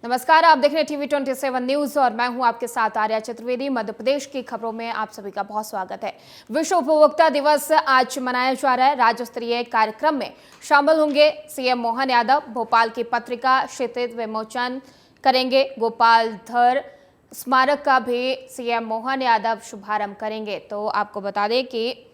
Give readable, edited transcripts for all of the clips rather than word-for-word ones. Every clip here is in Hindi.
नमस्कार, आप देख रहे हैं टीवी 27 न्यूज और मैं हूं आपके साथ आर्या चतुर्वेदी। मध्य प्रदेश की खबरों में आप सभी का बहुत स्वागत है। विश्व उपभोक्ता दिवस आज मनाया जा रहा है। राज्य स्तरीय कार्यक्रम में शामिल होंगे सीएम मोहन यादव। भोपाल की पत्रिका क्षितिज विमोचन करेंगे। गोपाल धर स्मारक का भी सीएम मोहन यादव शुभारंभ करेंगे। तो आपको बता दें कि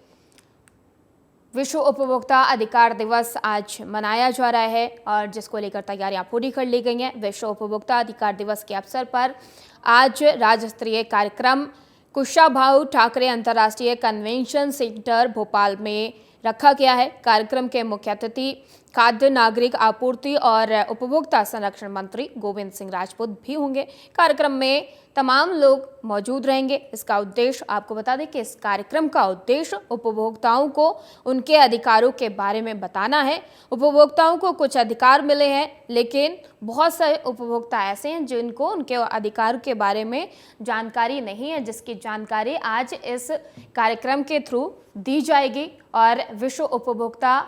विश्व उपभोक्ता अधिकार दिवस आज मनाया जा रहा है और जिसको लेकर तैयारियां पूरी कर ली गई हैं। विश्व उपभोक्ता अधिकार दिवस के अवसर पर आज राज्य स्तरीय कार्यक्रम कुशाभाऊ ठाकरे अंतर्राष्ट्रीय कन्वेंशन सेंटर भोपाल में रखा गया है। कार्यक्रम के मुख्य अतिथि खाद्य नागरिक आपूर्ति और उपभोक्ता संरक्षण मंत्री गोविंद सिंह राजपूत भी होंगे। कार्यक्रम में तमाम लोग मौजूद रहेंगे। इसका उद्देश्य आपको बता दें कि इस कार्यक्रम का उद्देश्य उपभोक्ताओं को उनके अधिकारों के बारे में बताना है। उपभोक्ताओं को कुछ अधिकार मिले हैं, लेकिन बहुत सारे उपभोक्ता ऐसे हैं जिनको उनके अधिकारों के बारे में जानकारी नहीं है, जिसकी जानकारी आज इस कार्यक्रम के थ्रू दी जाएगी। और विश्व उपभोक्ता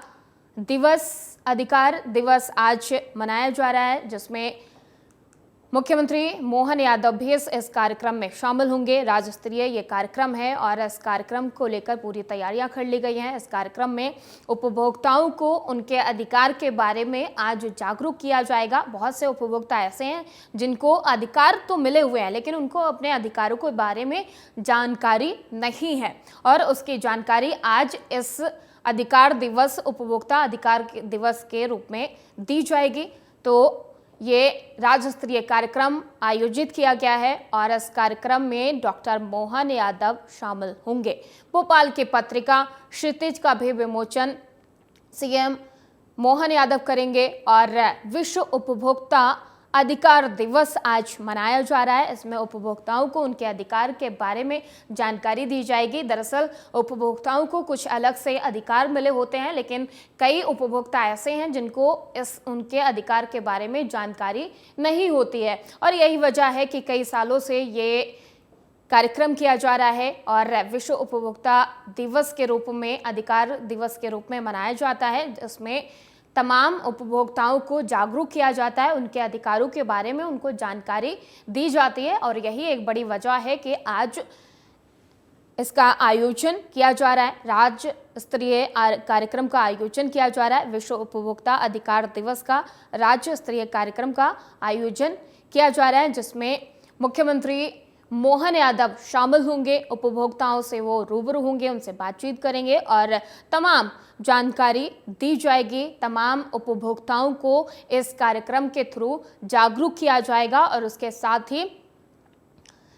दिवस अधिकार दिवस आज मनाया जा रहा है, जिसमें मुख्यमंत्री मोहन यादव भी इस कार्यक्रम में शामिल होंगे। राज्य स्तरीय ये कार्यक्रम है और इस कार्यक्रम को लेकर पूरी तैयारियां कर ली गई हैं। इस कार्यक्रम में उपभोक्ताओं को उनके अधिकार के बारे में आज जागरूक किया जाएगा। बहुत से उपभोक्ता ऐसे हैं जिनको अधिकार तो मिले हुए हैं, लेकिन उनको अपने अधिकारों के बारे में जानकारी नहीं है और उसकी जानकारी आज इस अधिकार दिवस उपभोक्ता अधिकार दिवस के रूप में दी जाएगी। तो ये राज्य स्तरीय कार्यक्रम आयोजित किया गया है और इस कार्यक्रम में डॉक्टर मोहन यादव शामिल होंगे। भोपाल की पत्रिका क्षितिज का भी विमोचन सीएम मोहन यादव करेंगे और विश्व उपभोक्ता अधिकार दिवस आज मनाया जा रहा है। इसमें उपभोक्ताओं को उनके अधिकार के बारे में जानकारी दी जाएगी। दरअसल उपभोक्ताओं को कुछ अलग से अधिकार मिले होते हैं, लेकिन कई उपभोक्ता ऐसे हैं जिनको उनके अधिकार के बारे में जानकारी नहीं होती है और यही वजह है कि कई सालों से ये कार्यक्रम किया जा रहा है और विश्व उपभोक्ता दिवस के रूप में अधिकार दिवस के रूप में मनाया जाता है। इसमें तमाम उपभोक्ताओं को जागरूक किया जाता है, उनके अधिकारों के बारे में उनको जानकारी दी जाती है और यही एक बड़ी वजह है कि आज इसका आयोजन किया जा रहा है। राज्य स्तरीय कार्यक्रम का आयोजन किया जा रहा है। विश्व उपभोक्ता अधिकार दिवस का राज्य स्तरीय कार्यक्रम का आयोजन किया जा रहा है, जिसमें मुख्यमंत्री मोहन यादव शामिल होंगे। उपभोक्ताओं से वो रूबरू होंगे, उनसे बातचीत करेंगे और तमाम जानकारी दी जाएगी। तमाम उपभोक्ताओं को इस कार्यक्रम के थ्रू जागरूक किया जाएगा और उसके साथ ही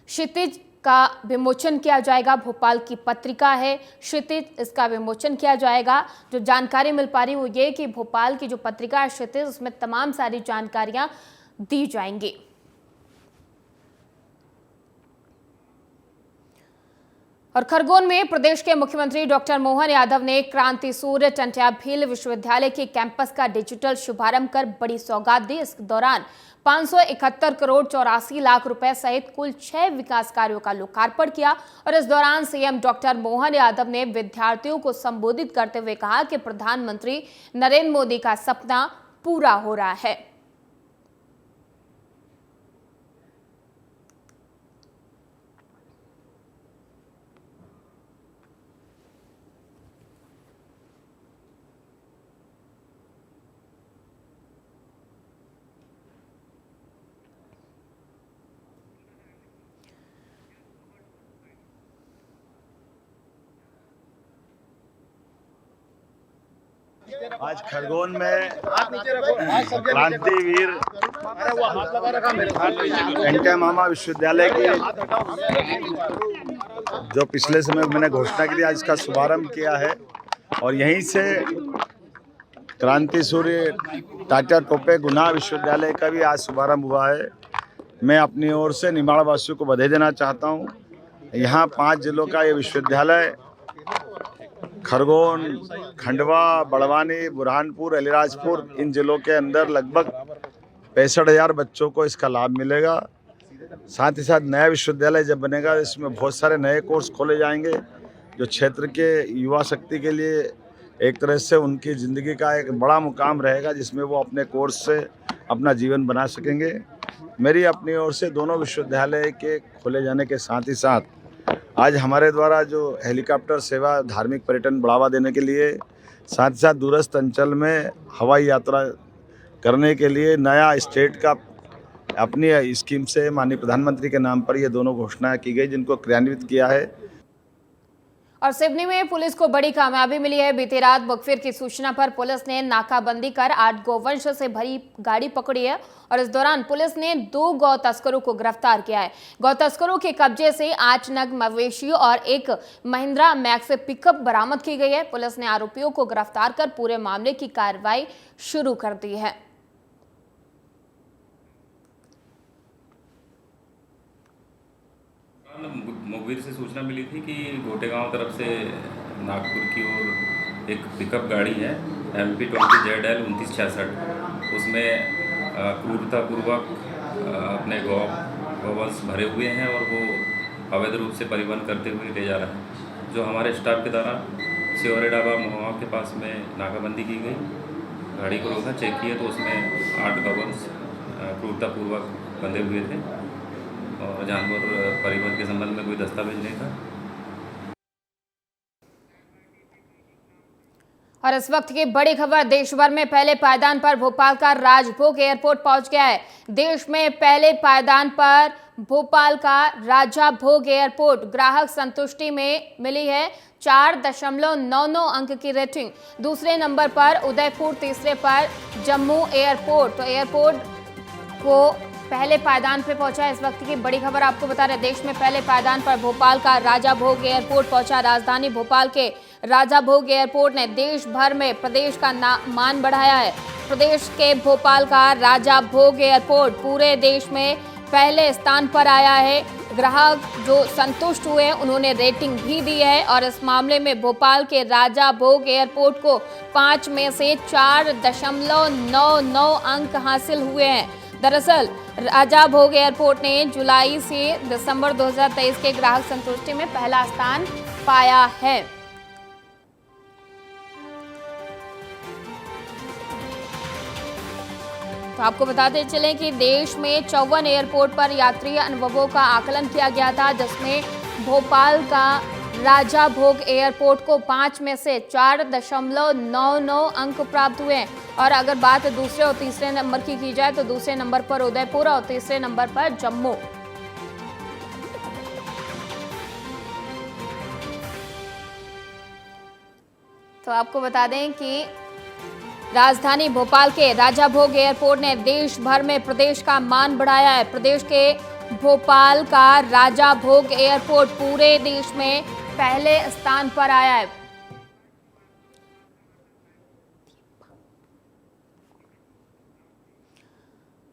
क्षितिज का विमोचन किया जाएगा। भोपाल की पत्रिका है क्षितिज, इसका विमोचन किया जाएगा। जो जानकारी मिल पा रही है वो ये कि भोपाल की जो पत्रिका है क्षितिज, उसमें तमाम सारी जानकारियां दी जाएंगी। और खरगोन में प्रदेश के मुख्यमंत्री डॉक्टर मोहन यादव ने क्रांति सूर्य टंट्या भील विश्वविद्यालय के कैंपस का डिजिटल शुभारंभ कर बड़ी सौगात दी। इस दौरान 571 करोड़ 84 लाख रुपए सहित कुल 6 विकास कार्यों का लोकार्पण किया और इस दौरान सीएम डॉक्टर मोहन यादव ने विद्यार्थियों को संबोधित करते हुए कहा कि प्रधानमंत्री नरेंद्र मोदी का सपना पूरा हो रहा है। आज खरगोन में क्रांतिवीर टंट्या मामा विश्वविद्यालय की जो पिछले समय मैंने घोषणा की थी, आज इसका शुभारंभ किया है और यहीं से क्रांति सूर्य टाटा टोपे गुना विश्वविद्यालय का भी आज शुभारंभ हुआ है। मैं अपनी ओर से निमाड़ वासियों को बधाई देना चाहता हूँ। यहाँ 5 जिलों का ये विश्वविद्यालय खरगोन, खंडवा, बड़वानी, बुरहानपुर, अलीराजपुर, इन जिलों के अंदर लगभग 65,000 बच्चों को इसका लाभ मिलेगा। साथ ही साथ नया विश्वविद्यालय जब बनेगा इसमें बहुत सारे नए कोर्स खोले जाएंगे जो क्षेत्र के युवा शक्ति के लिए एक तरह से उनकी ज़िंदगी का एक बड़ा मुकाम रहेगा, जिसमें वो अपने कोर्स से अपना जीवन बना सकेंगे। मेरी अपनी ओर से दोनों विश्वविद्यालय के खोले जाने के साथ ही साथ आज हमारे द्वारा जो हेलीकॉप्टर सेवा धार्मिक पर्यटन बढ़ावा देने के लिए, साथ ही साथ दूरस्थ अंचल में हवाई यात्रा करने के लिए नया स्टेट का अपनी स्कीम से माननीय प्रधानमंत्री के नाम पर ये दोनों घोषणाएं की गई, जिनको क्रियान्वित किया है। और सिवनी में पुलिस को बड़ी कामयाबी मिली है। बीती रात मुखबिर की सूचना पर पुलिस ने नाकाबंदी कर 8 गोवंश से भरी गाड़ी पकड़ी है और इस दौरान पुलिस ने 2 गौ तस्करों को गिरफ्तार किया है। गौ तस्करों के कब्जे से 8 नग मवेशी और एक महिंद्रा मैक्स पिकअप बरामद की गई है। पुलिस ने आरोपियों को गिरफ्तार कर पूरे मामले की कार्रवाई शुरू कर दी है। मुखबिर से सूचना मिली थी कि गोटे गांव तरफ से नागपुर की ओर एक पिकअप गाड़ी है MP20ZL 2966, उसमें क्रूरतापूर्वक अपने गौवंश भरे हुए हैं और वो अवैध रूप से परिवहन करते हुए ले जा रहा है। जो हमारे स्टाफ के द्वारा सेवरे डाबा महुआ के पास में नाकाबंदी की गई, गाड़ी को रोका, चेक किया तो उसमें 8 गौवंश क्रूरतापूर्वक बंधे हुए थे और जानवर परिवहन के संबंध में कोई दस्तावेज नहीं था। और इस वक्त की बड़ी खबर, देश भर में पहले पायदान पर भोपाल का राजभोग एयरपोर्ट पहुंच गया है। देश में पहले पायदान पर भोपाल का राजा भोग एयरपोर्ट ग्राहक संतुष्टि में मिली है 4.99 अंक की रेटिंग। दूसरे नंबर पर उदयपुर, तीसरे पर जम्मू एयरपोर्ट। तो एयरपोर्ट को पहले पायदान पे पहुंचा है। इस वक्त की बड़ी खबर आपको बता रहे, देश में पहले पायदान पर भोपाल का राजा भोग एयरपोर्ट पहुंचा। राजधानी भोपाल के राजा भोग एयरपोर्ट ने देश भर में प्रदेश का मान बढ़ाया है। प्रदेश के भोपाल का राजा भोग एयरपोर्ट पूरे देश में पहले स्थान पर आया है। ग्राहक जो संतुष्ट हुए हैं उन्होंने रेटिंग भी दी है और इस मामले में भोपाल के राजा भोग एयरपोर्ट को 5 में से 4.99 अंक हासिल हुए हैं। दरअसल राजा भोग एयरपोर्ट ने जुलाई से दिसंबर 2023 के ग्राहक संतुष्टि में पहला स्थान पाया है। तो आपको बताते चलें कि देश में 54 एयरपोर्ट पर यात्री अनुभवों का आकलन किया गया था, जिसमें भोपाल का राजा भोग एयरपोर्ट को 5 में से 4.99 अंक प्राप्त हुए हैं। और अगर बात दूसरे और तीसरे नंबर की जाए तो दूसरे नंबर पर उदयपुर और तीसरे नंबर पर जम्मू। तो आपको बता दें कि राजधानी भोपाल के राजा भोग एयरपोर्ट ने देश भर में प्रदेश का मान बढ़ाया है। प्रदेश के भोपाल का राजा भोग एयरपोर्ट पूरे देश में पहले स्थान पर आया है।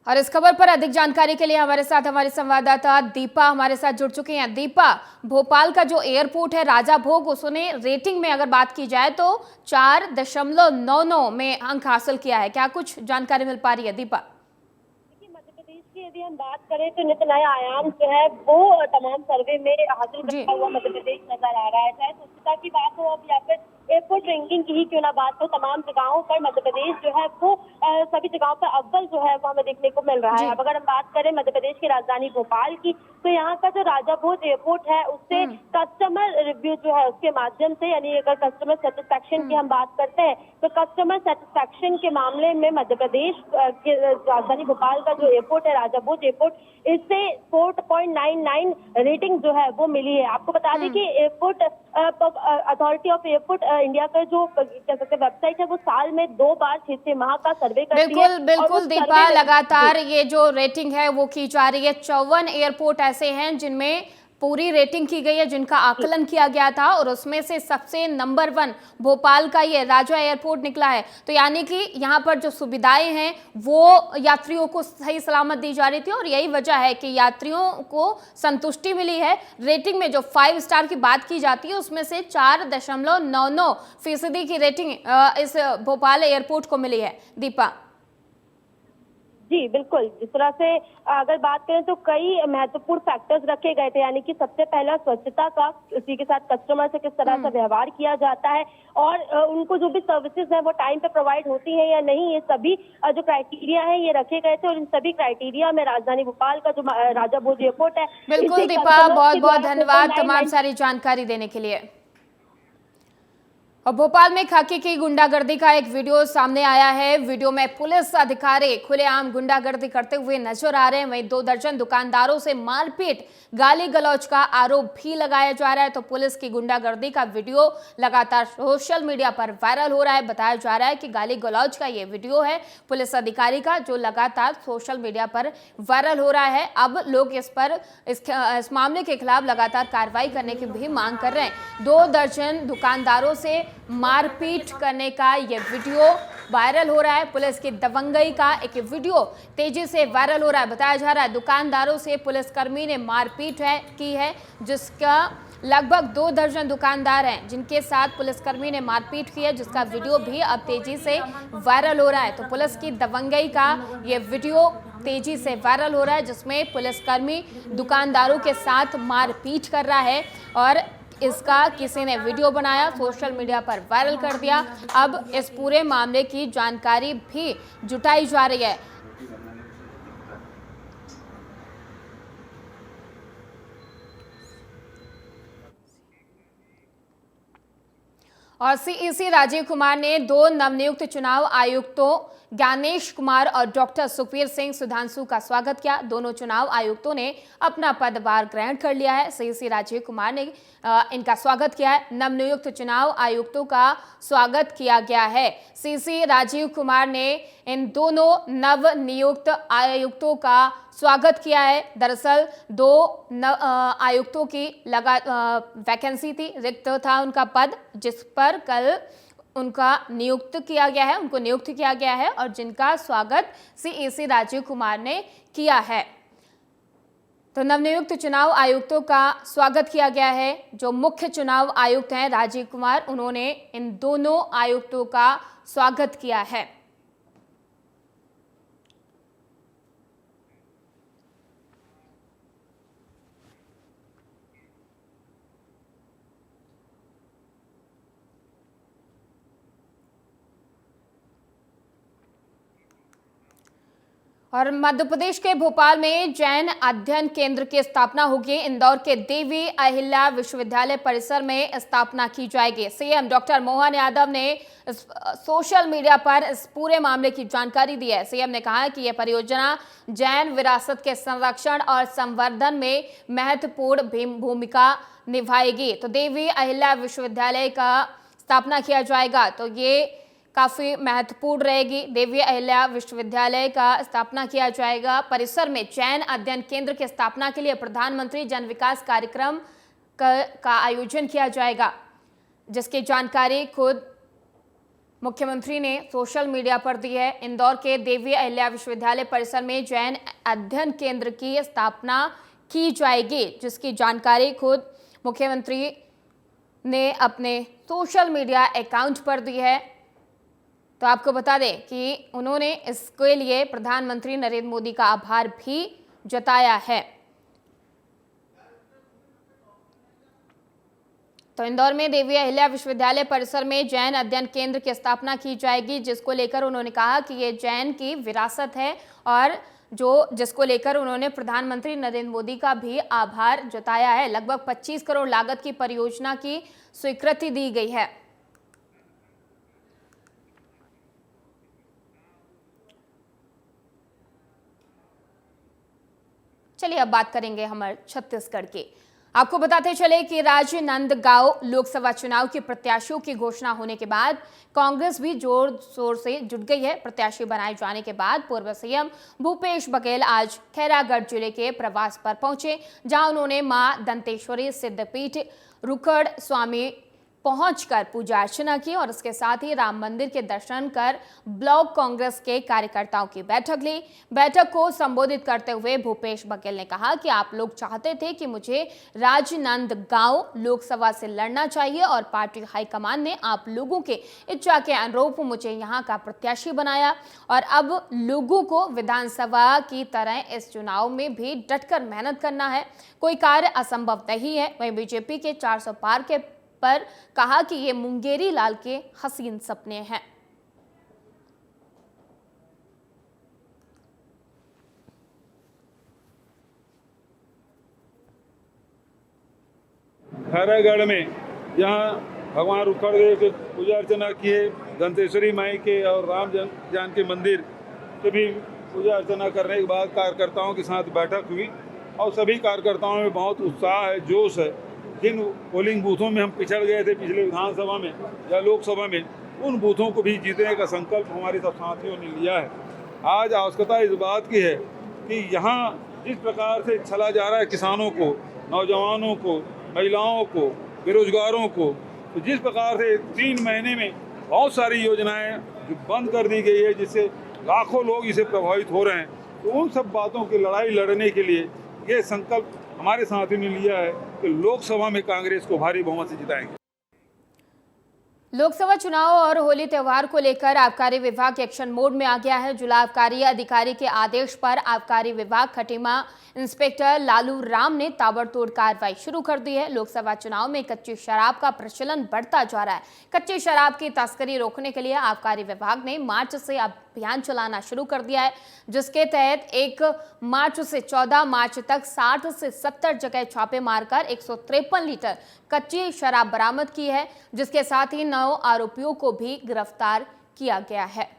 और इस खबर पर अधिक जानकारी के लिए हमारे साथ हमारी संवाददाता दीपा हमारे साथ जुड़ चुकी हैं। दीपा, भोपाल का जो एयरपोर्ट है राजा भोग, उसने रेटिंग में अगर बात की जाए तो 4.99 में अंक हासिल किया है। क्या कुछ जानकारी मिल पा रही है दीपा? यदि हम बात करें तो नित नया आयाम जो है वो तमाम सर्वे में हासिल करता हुआ मध्य प्रदेश नजर आ रहा है। चाहे स्वच्छता की बात हो अब या फिर एयरपोर्ट रैंकिंग की ही क्यों ना बात हो, तमाम जगहों पर मध्य प्रदेश जो है वो सभी जगहों पर अव्वल जो है वो हमें देखने को मिल रहा है। अब अगर हम बात करें मध्य प्रदेश की राजधानी भोपाल की, तो यहाँ का जो राजा भोग एयरपोर्ट है उससे कस्टमर रिव्यू जो है उसके माध्यम से, यानी अगर कस्टमर सेटिस्फैक्शन की हम बात करते हैं तो कस्टमर सेटिस्फैक्शन के मामले में मध्य प्रदेश के राजधानी भोपाल का जो एयरपोर्ट है राजा भोग एयरपोर्ट, इससे 4.99 रेटिंग जो है वो मिली है। आपको बता दें कि airport authority of airport India का जो कह सकते वेबसाइट है वो साल में 2 बार 6 माह का सर्वे करती है। बिल्कुल दीपा, लगातार ये जो रेटिंग है वो की जा रही है। 54 एयरपोर्ट ऐसे हैं जिनमें पूरी रेटिंग की गई है, जिनका आकलन किया गया था और उसमें से सबसे नंबर 1 भोपाल का ये राजा एयरपोर्ट निकला है। तो यानी कि यहाँ पर जो सुविधाएं हैं वो यात्रियों को सही सलामत दी जा रही थी और यही वजह है कि यात्रियों को संतुष्टि मिली है। रेटिंग में जो 5 स्टार की बात की जाती है उसमें से 4.99% की रेटिंग इस भोपाल एयरपोर्ट को मिली है। दीपा जी बिल्कुल, जिस तरह से अगर बात करें तो कई महत्वपूर्ण फैक्टर्स रखे गए थे, यानी कि सबसे पहला स्वच्छता का, उसी के साथ कस्टमर से किस तरह से व्यवहार किया जाता है और उनको जो भी सर्विसेज है वो टाइम पे प्रोवाइड होती है या नहीं, ये सभी जो क्राइटेरिया है ये रखे गए थे। और इन सभी क्राइटेरिया में राजधानी भोपाल का जो राजा भोज एयरपोर्ट है, बिल्कुल इसे दीपा, customers बहुत के बहुत द्वारा धन्यवाद फोटो तमाम सारी जानकारी देने के लिए। और भोपाल में खाकी की गुंडागर्दी का एक वीडियो सामने आया है। वीडियो में पुलिस अधिकारी खुलेआम गुंडागर्दी करते हुए नजर आ रहे हैं। वहीं 2 दर्जन दुकानदारों से मारपीट, गाली गलौज का आरोप भी लगाया जा रहा है। तो पुलिस की गुंडागर्दी का वीडियो लगातार सोशल मीडिया पर वायरल हो रहा है। बताया जा रहा है कि गाली गलौज का ये वीडियो है पुलिस अधिकारी का, जो लगातार सोशल मीडिया पर वायरल हो रहा है। अब लोग इस मामले के खिलाफ लगातार कार्रवाई करने की भी मांग कर रहे हैं। 2 दर्जन दुकानदारों से मारपीट करने का ये वीडियो वायरल हो रहा है। पुलिस की दबंगई का एक वीडियो तेजी से वायरल हो रहा है। बताया जा रहा है दुकानदारों से पुलिसकर्मी ने मारपीट की है, जिसका लगभग 2 दर्जन दुकानदार हैं जिनके साथ पुलिसकर्मी ने मारपीट की है, जिसका वीडियो भी अब तेजी से वायरल हो रहा है। तो पुलिस की दबंगई का ये वीडियो तेजी से वायरल हो रहा है, जिसमें पुलिसकर्मी दुकानदारों के साथ मारपीट कर रहा है और इसका किसी ने वीडियो बनाया, सोशल मीडिया पर वायरल कर दिया। अब इस पूरे मामले की जानकारी भी जुटाई जा रही है। और सीईसी राजीव कुमार ने 2 नवनियुक्त चुनाव आयुक्तों ज्ञानेश कुमार और डॉक्टर सुखबीर सिंह सुधांशु का स्वागत किया। दोनों चुनाव आयुक्तों ने अपना पदभार ग्रहण कर लिया है। सीईसी राजीव कुमार ने इनका स्वागत किया है। नवनियुक्त चुनाव आयुक्तों का स्वागत किया गया है। सीईसी राजीव कुमार ने इन दोनों नवनियुक्त आयुक्तों का स्वागत किया है। दरअसल 2 आयुक्तों की वैकेंसी थी, रिक्त था उनका पद, जिस पर कल उनको नियुक्त किया गया है और जिनका स्वागत सीईसी राजीव कुमार ने किया है। तो नवनियुक्त चुनाव आयुक्तों का स्वागत किया गया है। जो मुख्य चुनाव आयुक्त हैं राजीव कुमार, उन्होंने इन दोनों आयुक्तों का स्वागत किया है। और मध्य प्रदेश के भोपाल में जैन अध्ययन केंद्र की स्थापना होगी। इंदौर के देवी अहिल्या विश्वविद्यालय परिसर में स्थापना की जाएगी। सीएम डॉक्टर मोहन यादव ने सोशल मीडिया पर इस पूरे मामले की जानकारी दी है। सीएम ने कहा कि यह परियोजना जैन विरासत के संरक्षण और संवर्धन में महत्वपूर्ण भूमिका निभाएगी। तो देवी अहिल्या विश्वविद्यालय का स्थापना किया जाएगा, तो ये काफी महत्वपूर्ण रहेगी। देवी अहिल्या विश्वविद्यालय का स्थापना किया जाएगा। परिसर में जैन अध्ययन केंद्र की स्थापना के लिए प्रधानमंत्री जन विकास कार्यक्रम का आयोजन किया जाएगा, जिसकी जानकारी खुद मुख्यमंत्री ने सोशल मीडिया पर दी है। इंदौर के देवी अहिल्या विश्वविद्यालय परिसर में जैन अध्ययन केंद्र की स्थापना की जाएगी, जिसकी जानकारी खुद मुख्यमंत्री ने अपने सोशल मीडिया अकाउंट पर दी है। तो आपको बता दें कि उन्होंने इसके लिए प्रधानमंत्री नरेंद्र मोदी का आभार भी जताया है। तो इंदौर में देवी अहिल्या विश्वविद्यालय परिसर में जैन अध्ययन केंद्र की स्थापना की जाएगी, जिसको लेकर उन्होंने कहा कि ये जैन की विरासत है और जिसको लेकर उन्होंने प्रधानमंत्री नरेंद्र मोदी का भी आभार जताया है। लगभग 25 करोड़ लागत की परियोजना की स्वीकृति दी गई है। चलिए अब बात करेंगे हमारे छत्तीसगढ़ की। आपको बताते चले कि राजनांदगांव लोकसभा चुनाव के प्रत्याशियों की घोषणा होने के बाद कांग्रेस भी जोर शोर से जुट गई है। प्रत्याशी बनाए जाने के बाद पूर्व सीएम भूपेश बघेल आज खैरागढ़ जिले के प्रवास पर पहुंचे, जहां उन्होंने मां दंतेश्वरी सिद्धपीठ रुकड़ स्वामी पहुंचकर पूजा अर्चना की और इसके साथ ही राम मंदिर के दर्शन कर ब्लॉक कांग्रेस के कार्यकर्ताओं की बैठक ली। बैठक को संबोधित करते हुए भूपेश बघेल ने कहा कि आप लोग चाहते थे कि मुझे राजनांदगांव लोकसभा से लड़ना चाहिए और पार्टी हाईकमान ने आप लोगों के इच्छा के अनुरूप मुझे यहां का प्रत्याशी बनाया और अब लोगों को विधानसभा की तरह इस चुनाव में भी डटकर मेहनत करना है, कोई कार्य असंभव नहीं है। वहीं बीजेपी के 400 पार के पर कहा कि ये मुंगेरी लाल के हसीन सपने हैं। खैरागढ़ में यहाँ भगवान रुखड़देव के पूजा अर्चना किए, दंतेश्वरी माई के और राम जानकी मंदिर से भी पूजा अर्चना करने के बाद कार्यकर्ताओं के साथ बैठक हुई और सभी कार्यकर्ताओं में बहुत उत्साह है, जोश है। जिन पोलिंग बूथों में हम पिछड़ गए थे पिछले विधानसभा में या लोकसभा में, उन बूथों को भी जीतने का संकल्प हमारे सब साथियों ने लिया है। आज आवश्यकता इस बात की है कि यहाँ जिस प्रकार से चला जा रहा है किसानों को, नौजवानों को, महिलाओं को, बेरोजगारों को, तो जिस प्रकार से 3 महीने में बहुत सारी योजनाएं जो बंद कर दी गई है जिससे लाखों लोग इसे प्रभावित हो रहे हैं, तो उन सब बातों की लड़ाई लड़ने के लिए ये संकल्प हमारे साथियों ने लिया है कि लोकसभा में कांग्रेस को भारी बहुमत से जिताएंगे। लोकसभा चुनाव और होली त्योहार को लेकर आबकारी विभाग एक्शन मोड में आ गया है। जिला आबकारी अधिकारी के आदेश पर आबकारी विभाग खटीमा इंस्पेक्टर लालू राम ने ताबड़तोड़ कार्रवाई शुरू कर दी है। लोकसभा चुनाव में कच्ची शराब का प्रचलन बढ़ता जा रहा है। कच्ची शराब की तस्करी रोकने के लिए आबकारी विभाग ने मार्च से अभियान चलाना शुरू कर दिया है, जिसके तहत 1 मार्च से 14 मार्च तक 60 से 70 जगह छापे मारकर 153 लीटर कच्ची शराब बरामद की है, जिसके साथ ही 9 आरोपियों को भी गिरफ्तार किया गया है।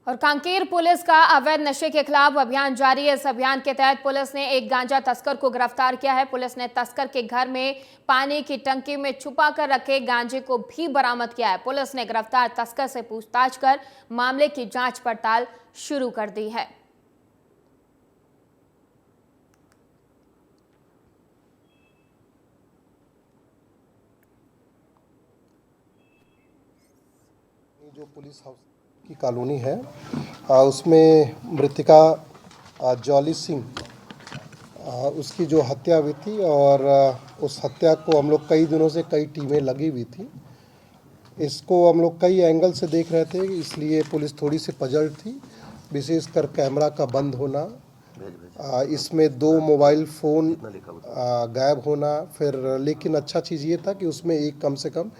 और कांकेर पुलिस का अवैध नशे के खिलाफ अभियान जारी है। इस अभियान के तहत पुलिस ने एक गांजा तस्कर को गिरफ्तार किया है। पुलिस ने तस्कर के घर में पानी की टंकी में छुपा कर रखे गांजे को भी बरामद किया है। पुलिस ने गिरफ्तार तस्कर से पूछताछ कर मामले की जांच पड़ताल शुरू कर दी है। जो पुलिस हाउस की कॉलोनी है उसमें मृतिका जॉली सिंह उसकी जो हत्या हुई थी और उस हत्या को हम लोग कई दिनों से कई टीमें लगी हुई थी। इसको हम लोग कई एंगल से देख रहे थे, इसलिए पुलिस थोड़ी सी पजल थी, विशेषकर कैमरा का बंद होना, इसमें 2 मोबाइल फ़ोन गायब होना। फिर लेकिन अच्छा चीज़ ये था कि उसमें एक कम से कम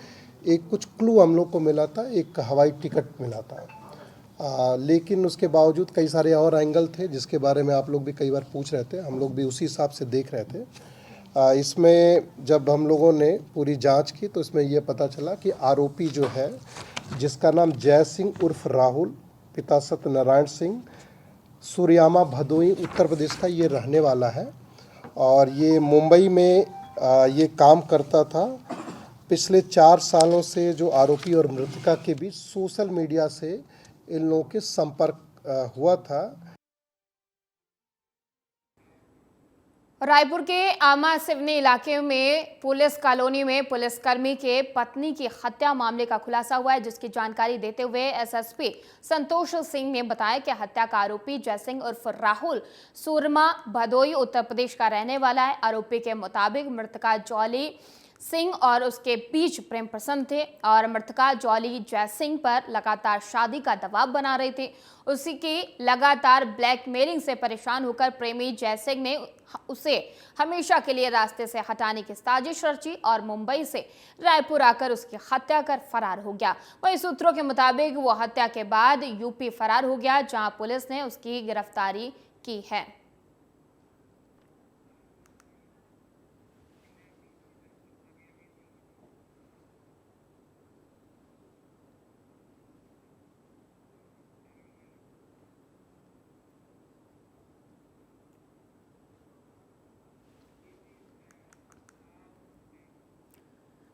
एक कुछ क्लू हम लोग को मिला था, एक हवाई टिकट मिला था। लेकिन उसके बावजूद कई सारे और एंगल थे जिसके बारे में आप लोग भी कई बार पूछ रहे थे, हम लोग भी उसी हिसाब से देख रहे थे। इसमें जब हम लोगों ने पूरी जांच की तो इसमें यह पता चला कि आरोपी जो है, जिसका नाम जय सिंह उर्फ राहुल, पिता सत्यनारायण सिंह, सूर्यामा भदोई उत्तर प्रदेश का ये रहने वाला है और ये मुंबई में ये काम करता था। पिछले 4 सालों से जो आरोपी और मृतका के बीच सोशल मीडिया से इन लोगों के संपर्क हुआ था। रायपुर के आमा सिवनी इलाके में पुलिस कॉलोनी में पुलिसकर्मी के पत्नी की हत्या मामले का खुलासा हुआ है, जिसकी जानकारी देते हुए एसएसपी संतोष सिंह ने बताया कि हत्या का आरोपी जयसिंह उर्फ राहुल सूरमा भदोई उत्तर प्रदेश का रहने वाला है। आरोपी के मुताबिक मृतका जॉली सिंह और उसके बीच प्रेम प्रसन्न थे और मृतका जॉली जयसिंह पर लगातार शादी का दबाव बना रही थी। उसी की लगातार ब्लैकमेलिंग से परेशान होकर प्रेमी जयसिंह ने उसे हमेशा के लिए रास्ते से हटाने की साजिश रची और मुंबई से रायपुर आकर उसकी हत्या कर फरार हो गया। वहीं सूत्रों के मुताबिक वो हत्या के बाद यूपी फरार हो गया, जहां पुलिस ने उसकी गिरफ्तारी की है।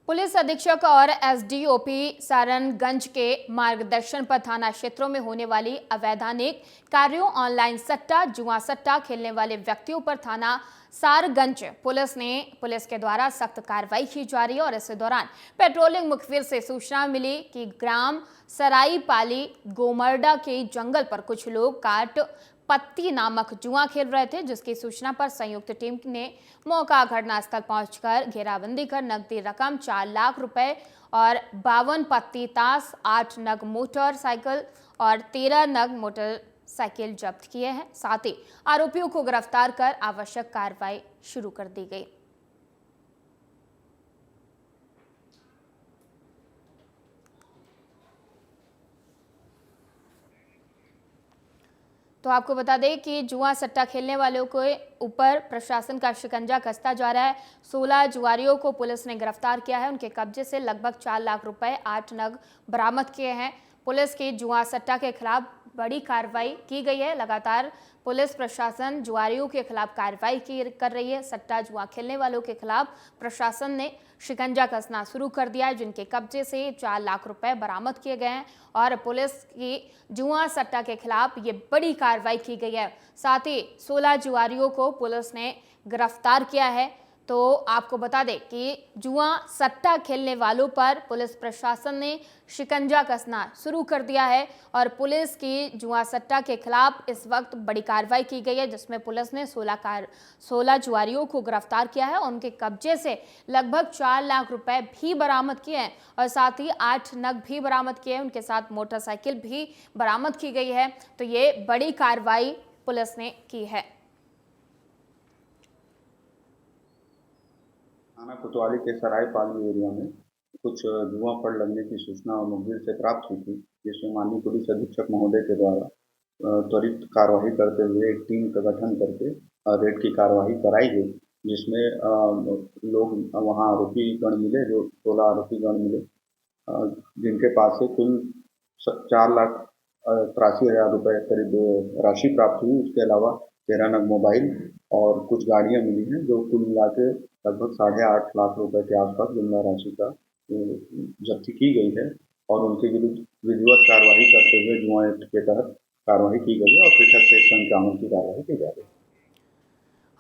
पुलिस अधीक्षक और एसडीओपी सारनगंज के मार्गदर्शन पर थाना क्षेत्रों में होने वाली अवैधानिक कार्यों, ऑनलाइन सट्टा, जुआ सट्टा खेलने वाले व्यक्तियों पर थाना सारगंज पुलिस के द्वारा सख्त कार्रवाई की जा रही है। और इस दौरान पेट्रोलिंग मुखबिर से सूचना मिली कि ग्राम सराईपाली गोमरडा के जंगल पर कुछ लोग काट पत्ती नामक जुआ खेल रहे थे, जिसकी सूचना पर संयुक्त टीम ने मौका घटनास्थल पहुंचकर घेराबंदी कर नकदी रकम 4 लाख रुपए और 52 पत्ती ताश, 8 नग मोटरसाइकिल और 13 नग मोटरसाइकिल जब्त किए हैं। साथ ही आरोपियों को गिरफ्तार कर आवश्यक कार्रवाई शुरू कर दी गई। तो आपको बता दें कि जुआ सट्टा खेलने वालों के ऊपर प्रशासन का शिकंजा कसता जा रहा है। 16 जुआरियों को पुलिस ने गिरफ्तार किया है। उनके कब्जे से लगभग 4 लाख रुपए, 8 नग बरामद किए हैं। पुलिस की जुआ सट्टा के खिलाफ बड़ी कार्रवाई की गई है। लगातार पुलिस प्रशासन जुआरियों के खिलाफ कार्रवाई कर रही है। सट्टा जुआ खेलने वालों के खिलाफ प्रशासन ने शिकंजा कसना शुरू कर दिया है, जिनके कब्जे से 4 लाख रुपए बरामद किए गए हैं। और पुलिस की जुआ सट्टा के खिलाफ ये बड़ी कार्रवाई की गई है। साथ ही 16 जुआरियों को पुलिस ने गिरफ्तार किया है। तो आपको बता दें कि जुआ सट्टा खेलने वालों पर पुलिस प्रशासन ने शिकंजा कसना शुरू कर दिया है। और पुलिस की जुआ सट्टा के खिलाफ इस वक्त बड़ी कार्रवाई की गई है, जिसमें पुलिस ने 16 जुआरियों को गिरफ्तार किया है। उनके कब्जे से लगभग 4 लाख रुपए भी बरामद किए हैं और साथ ही 8 नग भी बरामद किए हैं। उनके साथ मोटरसाइकिल भी बरामद की गई है। तो ये बड़ी कार्रवाई पुलिस ने की है। थाना कोतवाली के सरायपाली एरिया में कुछ जुआ पड़ लगने की सूचना मुखबिर से प्राप्त हुई थी, जिसमें माननीय पुलिस अधीक्षक महोदय के द्वारा त्वरित कार्रवाई करते हुए एक टीम का गठन करके रेड की कार्रवाई कराई गई, जिसमें लोग वहां आरोपी गण मिले, जो 16 आरोपी गण मिले, जिनके पास से कुल 4,83,000 रुपए करीब राशि प्राप्त हुई। उसके अलावा 13 नग मोबाइल और कुछ गाड़ियां मिली हैं, जो कुल मिला के लगभग 8.5 लाख रुपए के आसपास जुर्माना राशि का जब्ती की गई है। और उनके विरुद्ध विधिवत कार्रवाई करते हुए जुआ एक्ट के तहत कार्रवाई की गई है और पृथक सेक्शन 51 की कार्रवाई की जा रही है।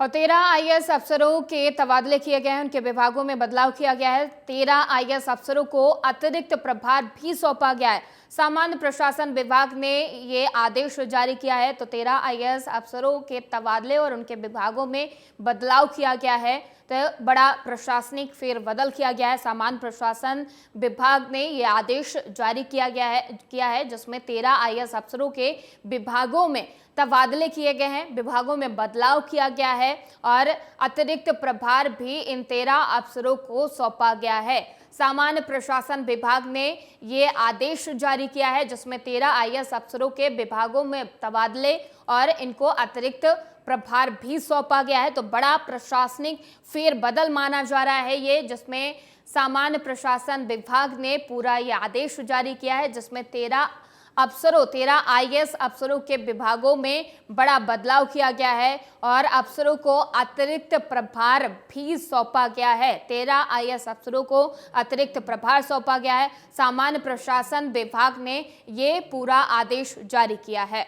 और 13 आईएएस अफसरों के तबादले किए गए हैं। उनके विभागों में बदलाव किया गया है। 13 आईएएस अफसरों को अतिरिक्त प्रभार भी सौंपा गया है। सामान्य प्रशासन विभाग ने ये आदेश जारी किया है। तो 13 आईएएस अफसरों के तबादले और उनके विभागों में बदलाव किया गया है। तो बड़ा प्रशासनिक फेरबदल किया गया है। सामान्य प्रशासन विभाग ने ये आदेश जारी किया है जिसमें 13 आईएएस अफसरों के विभागों में तबादले किए गए हैं, विभागों में बदलाव किया गया है और अतिरिक्त प्रभार भी इन 13 अफसरों को सौंपा गया है। सामान्य प्रशासन विभाग ने ये आदेश जारी किया है जिसमें 13 आईएएस अफसरों के विभागों में तबादले और इनको अतिरिक्त प्रभार भी सौंपा गया है। तो बड़ा प्रशासनिक फेरबदल माना जा रहा है ये, जिसमें सामान्य प्रशासन विभाग ने पूरा ये आदेश जारी किया है, जिसमें 13 आईएएस अफसरों के विभागों में बड़ा बदलाव किया गया है और अफसरों को अतिरिक्त प्रभार भी सौंपा गया है। 13 आईएएस अफसरों को अतिरिक्त प्रभार सौंपा गया है। सामान्य प्रशासन विभाग ने ये पूरा आदेश जारी किया है।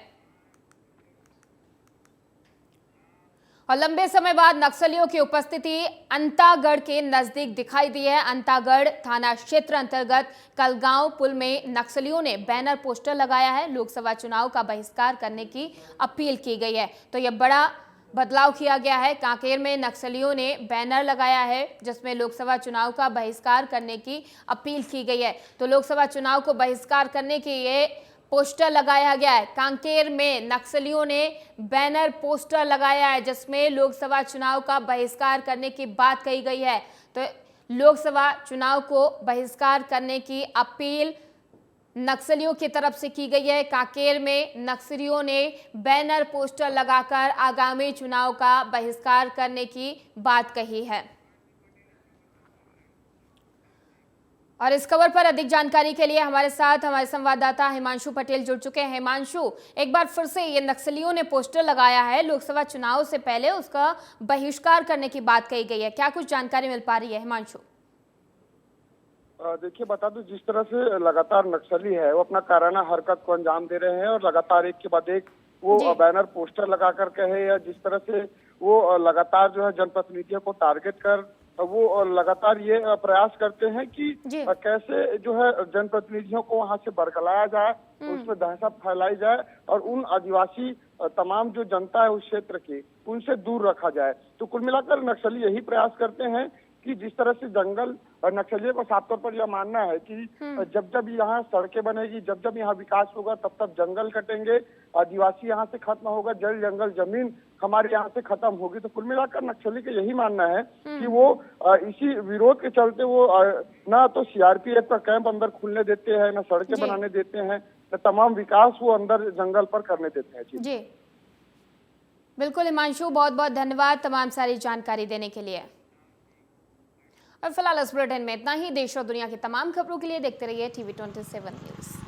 और लंबे समय बाद नक्सलियों की उपस्थिति अंतागढ़ के नजदीक दिखाई दी है। अंतागढ़ थाना क्षेत्र अंतर्गत कलगांव पुल में नक्सलियों ने बैनर पोस्टर लगाया है। लोकसभा चुनाव का बहिष्कार करने की अपील की गई है। तो यह बड़ा बदलाव किया गया है। कांकेर में नक्सलियों ने बैनर लगाया है जिसमें लोकसभा चुनाव का बहिष्कार करने की अपील की गई है। तो लोकसभा चुनाव को बहिष्कार करने की ये पोस्टर लगाया गया है। कांकेर में नक्सलियों ने बैनर पोस्टर लगाया है जिसमें लोकसभा चुनाव का बहिष्कार करने की बात कही गई है। तो लोकसभा चुनाव को बहिष्कार करने की अपील नक्सलियों की तरफ से की गई है। कांकेर में नक्सलियों ने बैनर पोस्टर लगाकर आगामी चुनाव का बहिष्कार करने की बात कही है। और इस खबर पर अधिक जानकारी के लिए हमारे साथ हमारे संवाददाता हिमांशु पटेल जुड़ चुके हैं। हिमांशु, एक बार फिर से ये नक्सलियों ने पोस्टर लगाया है, लोकसभा चुनाव से पहले उसका बहिष्कार करने की बात कही गई है, क्या कुछ जानकारी मिल पा रही है हिमांशु? देखिए बता दूं, जिस तरह से लगातार नक्सली है वो अपना काराना हरकत को अंजाम दे रहे हैं और लगातार एक के बाद एक वो जी। बैनर पोस्टर लगा कर कहे या जिस तरह से वो लगातार जो है जनप्रतिनिधियों को टारगेट कर वो लगातार ये प्रयास करते हैं कि जी। कैसे जो है जनप्रतिनिधियों को वहां से बरगलाया जाए, उसमें दहशत फैलाई जाए और उन आदिवासी तमाम जो जनता है उस क्षेत्र की उनसे दूर रखा जाए। तो कुल मिलाकर नक्सली यही प्रयास करते हैं कि जिस तरह से जंगल और नक्सलियों को साफ तौर पर यह मानना है कि जब जब यहाँ सड़कें बनेगी, जब जब यहाँ विकास होगा, तब तब जंगल कटेंगे, आदिवासी यहाँ से खत्म होगा, जल जंगल जमीन हमारे यहाँ से खत्म होगी। तो कुल मिलाकर नक्सली का यही मानना है कि वो इसी विरोध के चलते वो ना तो सीआरपीएफ का कैंप अंदर खुलने देते हैं, ना सड़कें बनाने देते हैं, ना तमाम विकास वो अंदर जंगल पर करने देते हैं। जी बिल्कुल हिमांशु, बहुत बहुत धन्यवाद तमाम सारी जानकारी देने के लिए। और फिलहाल इस बुलेटिन में इतना ही। देश और दुनिया की तमाम खबरों के लिए देखते रहिए TV 27 न्यूज।